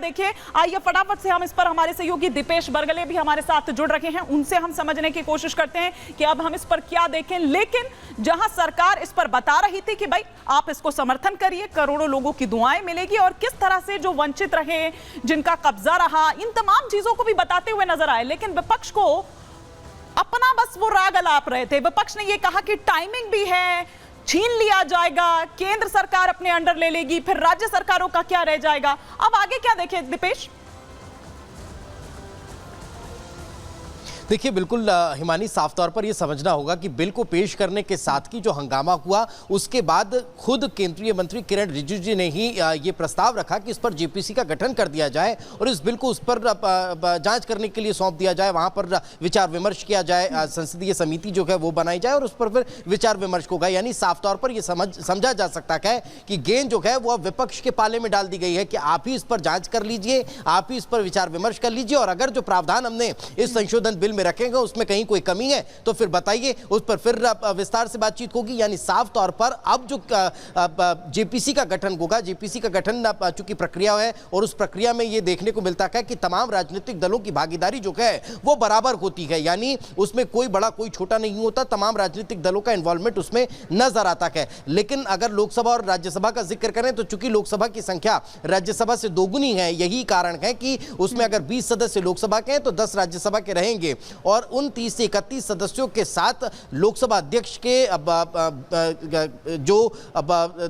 देखिए, आइए फटाफट से हम इस पर, हमारे सहयोगी दीपेश बरगले भी हमारे साथ जुड़ रहे हैं, उनसे हम समझने की कोशिश करते हैं कि अब हम इस पर क्या देखें। लेकिन जहां सरकार इस पर बता रही थी कि भाई आप इसको समर्थन करिए, करोड़ों लोगों की दुआएं मिलेगी, और किस तरह से जो वंचित रहे, जिनका कब्जा रहा, इन तमाम चीजों को भी बताते हुए नजर आए। लेकिन विपक्ष को अपना बस वो राग अलाप रहे थे। विपक्ष ने ये कहा कि टाइमिंग भी है, छीन लिया जाएगा, केंद्र सरकार अपने अंडर ले लेगी, फिर राज्य सरकारों का क्या रह जाएगा। अब आगे क्या देखें दीपेश? देखिए बिल्कुल हिमानी, साफ तौर पर यह समझना होगा कि बिल को पेश करने के साथ की जो हंगामा हुआ, उसके बाद खुद केंद्रीय मंत्री किरण रिजिजू ने ही ये प्रस्ताव रखा कि इस पर जेपीसी का गठन कर दिया जाए और इस बिल को उस पर जांच करने के लिए सौंप दिया जाए, वहां पर विचार विमर्श किया जाए, संसदीय समिति जो है वो बनाई जाए और उस पर फिर विचार विमर्श होगा। यानी साफ तौर पर यह समझा जा सकता है कि गेंद जो है वो विपक्ष के पाले में डाल दी गई है कि आप ही इस पर जांच कर लीजिए, आप ही इस पर विचार विमर्श कर लीजिए, और अगर जो प्रावधान हमने इस संशोधन बिल में रखेंगे उसमें कहीं कोई कमी है तो फिर बताइए, उस पर फिर विस्तार से बातचीत होगी। यानी साफ तौर पर अब जो जेपीसी का गठन होगा, जेपीसी का गठन चूंकि प्रक्रिया है और उस प्रक्रिया में यह देखने को मिलता है कि तमाम राजनीतिक दलों की भागीदारी जो है वो बराबर होती है, यानी उसमें कोई बड़ा कोई छोटा नहीं होता, तमाम राजनीतिक दलों का इन्वॉल्वमेंट उसमें नजर आता है। लेकिन अगर लोकसभा और राज्यसभा का जिक्र करें तो चूंकि लोकसभा की संख्या राज्यसभा से दोगुनी है, यही कारण है कि उसमें अगर 20 सदस्य लोकसभा के हैं तो 10 राज्यसभा के रहेंगे, और उन 30 से 31 सदस्यों के साथ लोकसभा अध्यक्ष के जो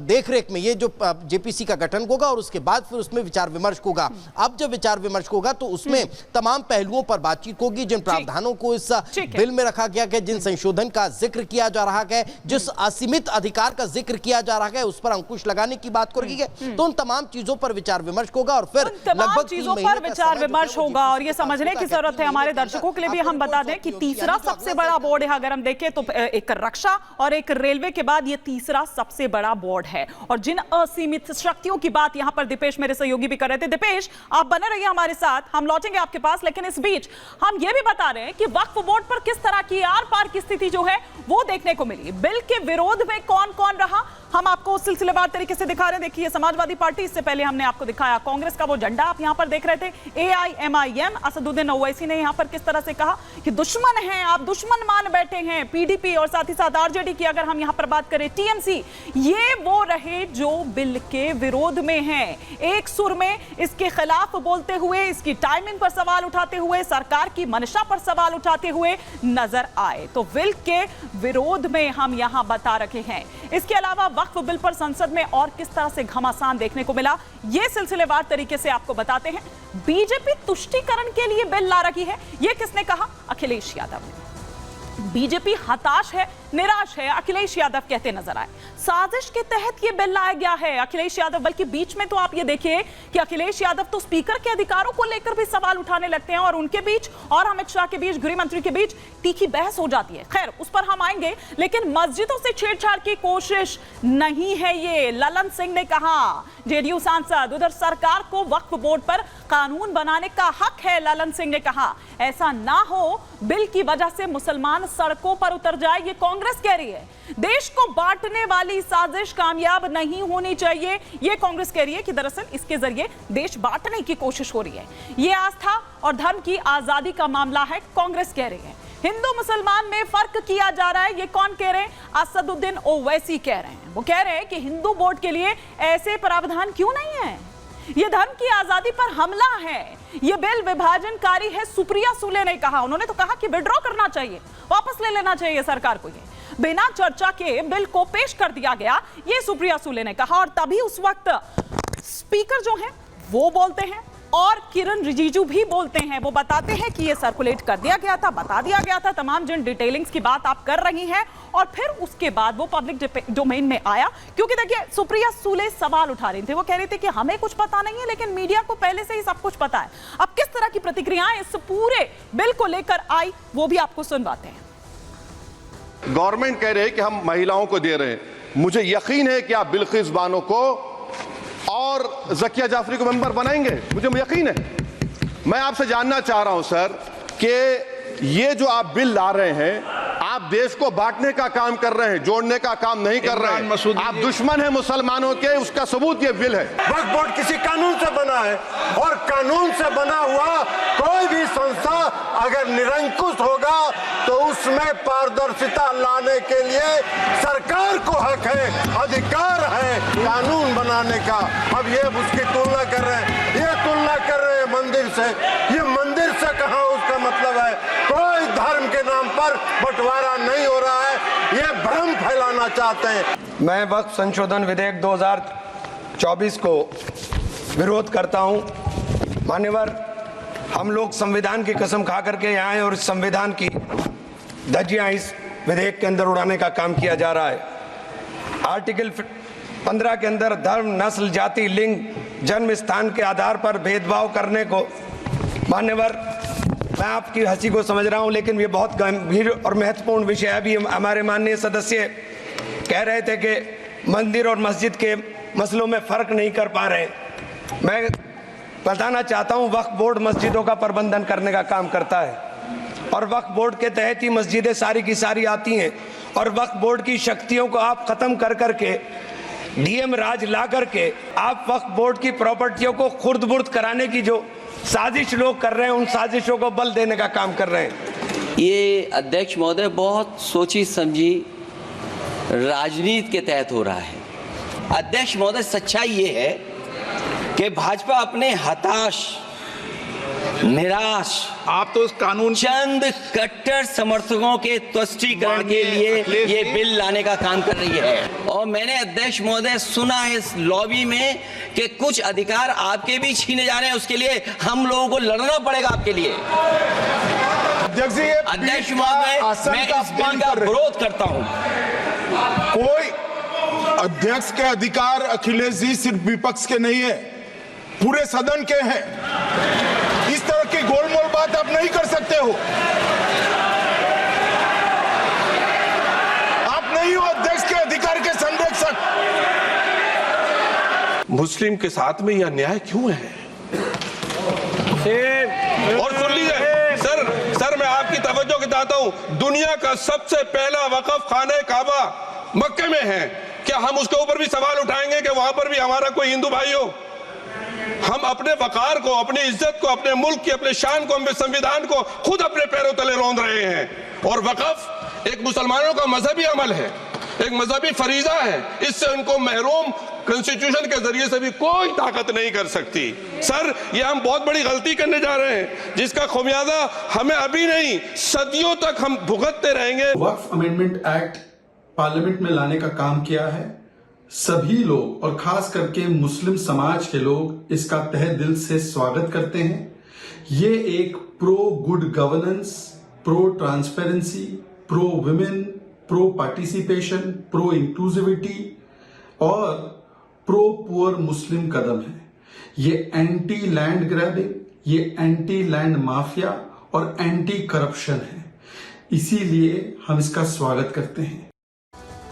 देखरेख में ये जो जेपीसी का गठन होगा और उसके बाद फिर उसमें विचार विमर्श होगा। अब जब विचार विमर्श होगा तो उसमें तमाम पहलुओं पर बातचीत होगी, जिन प्रावधानों को इस बिल में रखा गया है, जिन संशोधन का जिक्र किया जा रहा है, जिस असीमित अधिकार का जिक्र किया जा रहा है, उस पर अंकुश लगाने की बात करेगी है, तो उन तमाम चीजों पर विचार विमर्श होगा और फिर लगभग चीजों पर विचार विमर्श होगा। और ये समझने की जरूरत है हमारे दर्शकों के लिए भी, हम बता दें कि तीसरा सबसे बड़ा बोर्ड है, अगर हम देखें तो एक रक्षा और एक रेलवे के बाद ये तीसरा सबसे बड़ा बोर्ड है। और जिन असीमित शक्तियों की बात यहां पर दीपेश मेरे सहयोगी भी कर रहे थे, दीपेश आप बने रहिए हमारे साथ, हम लौटेंगे आपके पास। लेकिन इस बीच हम ये भी बता रहे हैं कि वक्फ बोर्ड पर किस तरह की आर पार की स्थिति जो है वो देखने को मिली। बिल के विरोध में कौन कौन रहा, हम आपको सिलसिलेवार तरीके से दिखा रहे हैं। देखिए समाजवादी पार्टी, इससे पहले हमने आपको दिखाया कांग्रेस का वो झंडा आप यहां पर देख रहे थे, AIMIM असदुद्दीन ओवैसी ने यहां पर किस तरह से कहा कि दुश्मन हैं, आप दुश्मन मान बैठे हैं, PDP और साथ ही साथ RJD की अगर हम यहां पर बात करें TMC, ये वो रहे जो बिल के विरोध में हैं, एक सुर में इसके खिलाफ बोलते हुए, इसकी टाइमिंग पर सवाल उठाते हुए, सरकार की मंशा पर सवाल उठाते हुए नजर आए। तो बिल के विरोध में हम यहां बता रखे हैं। इसके अलावा वक्फ बिल पर संसद में और किस तरह से घमासान देखने को मिला, यह सिलसिलेवार तरीके से आपको बताते हैं। बीजेपी तुष्टीकरण के लिए बिल ला रही है, यह किसने कहा? अखिलेश यादव ने। बीजेपी हताश है, निराश है, अखिलेश यादव कहते नजर आए। साजिश के तहत यह बिल लाया गया है, अखिलेश यादव। बल्कि बीच में तो आप ये देखिए कि अखिलेश यादव तो स्पीकर के अधिकारों को लेकर भी सवाल उठाने लगते हैं और उनके बीच और अमित शाह के बीच, गृह मंत्री के बीच तीखी बहस हो जाती है। खैर उस पर हम आएंगे, लेकिन मस्जिदों से छेड़छाड़ की कोशिश नहीं है ये, ललन सिंह ने कहा, जेडीयू सांसद। उधर सरकार को वक्फ बोर्ड पर कानून बनाने का हक है, ललन सिंह ने कहा। ऐसा ना हो बिल की वजह से मुसलमान सड़कों पर उतर जाए, ये कांग्रेस कह रही है। देश को बांटने वाली साजिश कामयाब नहीं होनी चाहिए, ये कांग्रेस कह रही है कि दरअसल इसके जरिए देश बांटने की कोशिश हो रही है। ये आस्था और धर्म की आजादी का मामला है, कांग्रेस कह रही है। हिंदू मुसलमान में फर्क किया जा रहा है, ये कौन कह रहे हैं? असदुद्दीन ओवैसी कह रहे हैं। वो कह रहे हैं कि हिंदू बोर्ड के लिए ऐसे प्रावधान क्यों नहीं है, ये धर्म की आजादी पर हमला है, ये बिल विभाजनकारी है, सुप्रिया सुले ने कहा। उन्होंने तो कहा कि विड्रॉ करना चाहिए, वापस ले लेना चाहिए सरकार को। ये बिना चर्चा के बिल को पेश कर दिया गया, ये सुप्रिया सुले ने कहा। और तभी उस वक्त स्पीकर जो हैं वो बोलते हैं और किरण रिजिजू भी बोलते हैं। वो बताते हैं कि ये सर्कुलेट कर दिया गया था, बता दिया गया था, तमाम जिन डिटेलिंग्स की बात आप कर रही हैं, और फिर उसके बाद वो पब्लिक डोमेन में आया। क्योंकि देखिए सुप्रिया सुले सवाल उठा रही थी, वो कह रही थी कि हमें कुछ पता नहीं है, लेकिन मीडिया को पहले से ही सब कुछ पता है। अब किस तरह की प्रतिक्रियाएं इस पूरे बिल को लेकर आई, वो भी आपको सुनवाते हैं। गवर्नमेंट कह रहे हैं कि हम महिलाओं को दे रहे हैं, मुझे यकीन है कि आप बिल्किस बानो को और ज़किया जाफरी को मेंबर बनाएंगे, मुझे यकीन है। मैं आपसे जानना चाह रहा हूं सर कि ये जो आप बिल ला रहे हैं, आप देश को बांटने का काम कर रहे हैं, जोड़ने का काम नहीं कर रहे हैं। आप दुश्मन हैं मुसलमानों के, उसका सबूत ये बिल है। वक्फ बोर्ड किसी कानून से बना बना है और कानून से बना हुआ कोई भी संस्था अगर निरंकुश होगा तो उसमें पारदर्शिता लाने के लिए सरकार को हक है, अधिकार है कानून बनाने का। अब ये उसकी तुलना कर रहे हैं, ये तुलना कर रहे हैं मंदिर से। ये मंदिर से कहाँ उसका मतलब है? कोई धर्म के नाम पर बंटवारा नहीं हो रहा है, ये भ्रम फैलाना चाहते हैं। मैं वक्फ संशोधन विधेयक 2024 को विरोध करता हूं। मान्यवर, हम लोग संविधान की कसम खा करके यहाँ आए और इस संविधान की धज्जियां इस विधेयक के अंदर उड़ाने का काम किया जा रहा है। आर्टिकल 15 के अंदर धर्म, नस्ल, जाति, लिंग, जन्म स्थान के आधार पर भेदभाव करने को, मान्यवर मैं आपकी हंसी को समझ रहा हूं, लेकिन ये बहुत गंभीर और महत्वपूर्ण विषय है। अभी हमारे माननीय सदस्य कह रहे थे कि मंदिर और मस्जिद के मसलों में फर्क नहीं कर पा रहे। मैं बताना चाहता हूं, वक्फ बोर्ड मस्जिदों का प्रबंधन करने का काम करता है और वक्फ बोर्ड के तहत ही मस्जिदें सारी की सारी आती हैं। और वक्फ बोर्ड की शक्तियों को आप खत्म कर करके डीएम राज ला करके आप वक्फ बोर्ड की प्रॉपर्टियों को खुर्द-बुर्द कराने की जो साजिश लोग कर रहे हैं, उन साजिशों को बल देने का काम कर रहे हैं। ये अध्यक्ष महोदय बहुत सोची समझी राजनीति के तहत हो रहा है। अध्यक्ष महोदय, सच्चाई ये है कि भाजपा अपने हताश, निराश, आप तो उस कानून चंद कट्टर समर्थकों के तुष्टीकरण के लिए ये बिल लाने का काम कर रही है। और मैंने अध्यक्ष महोदय सुना है इस लॉबी में कि कुछ अधिकार आपके भी छीने जा रहे हैं, उसके लिए हम लोगों को लड़ना पड़ेगा आपके लिए। अध्यक्ष महोदय, मैं इस बिल का विरोध करता हूं। कोई अध्यक्ष के अधिकार अखिलेश जी सिर्फ विपक्ष के नहीं है, पूरे सदन के हैं। इस तरह की गोलमोल बात आप नहीं कर सकते हो। आप नहीं हो अध्यक्ष के अधिकार के संरक्षक। मुस्लिम के साथ में यह अन्याय क्यों है? और सुन लीजिए सर, मैं आपकी तवज्जो के चाहता हूं, दुनिया का सबसे पहला वक़फ़ खाने काबा मक्के में है। क्या हम उसके ऊपर भी सवाल उठाएंगे कि वहां पर भी हमारा कोई हिंदू भाई हो? हम अपने वकार को, अपनी इज्जत को, अपने मुल्क की, अपने शान को, अपने संविधान को खुद अपने पैरों तले रौंद रहे हैं। और वक़फ़ एक मुसलमानों का मजहबी अमल है, एक मजहबी फरीजा है। इससे उनको महरूम कॉन्स्टिट्यूशन के जरिए से भी कोई ताकत नहीं कर सकती। सर, ये हम बहुत बड़ी गलती करने जा रहे हैं, जिसका खुमियाजा हमें अभी नहीं, सदियों तक हम भुगतते रहेंगे। वक्फ अमेंडमेंट एक्ट पार्लियामेंट में लाने का काम किया है। सभी लोग और खास करके मुस्लिम समाज के लोग इसका तहे दिल से स्वागत करते हैं। ये एक pro good governance, pro transparency, pro women, pro participation, pro inclusivity और प्रो पुअर मुस्लिम कदम है। ये एंटी लैंड ग्रैबिंग, ये एंटी लैंड माफिया और एंटी करप्शन है। इसीलिए हम इसका स्वागत करते हैं।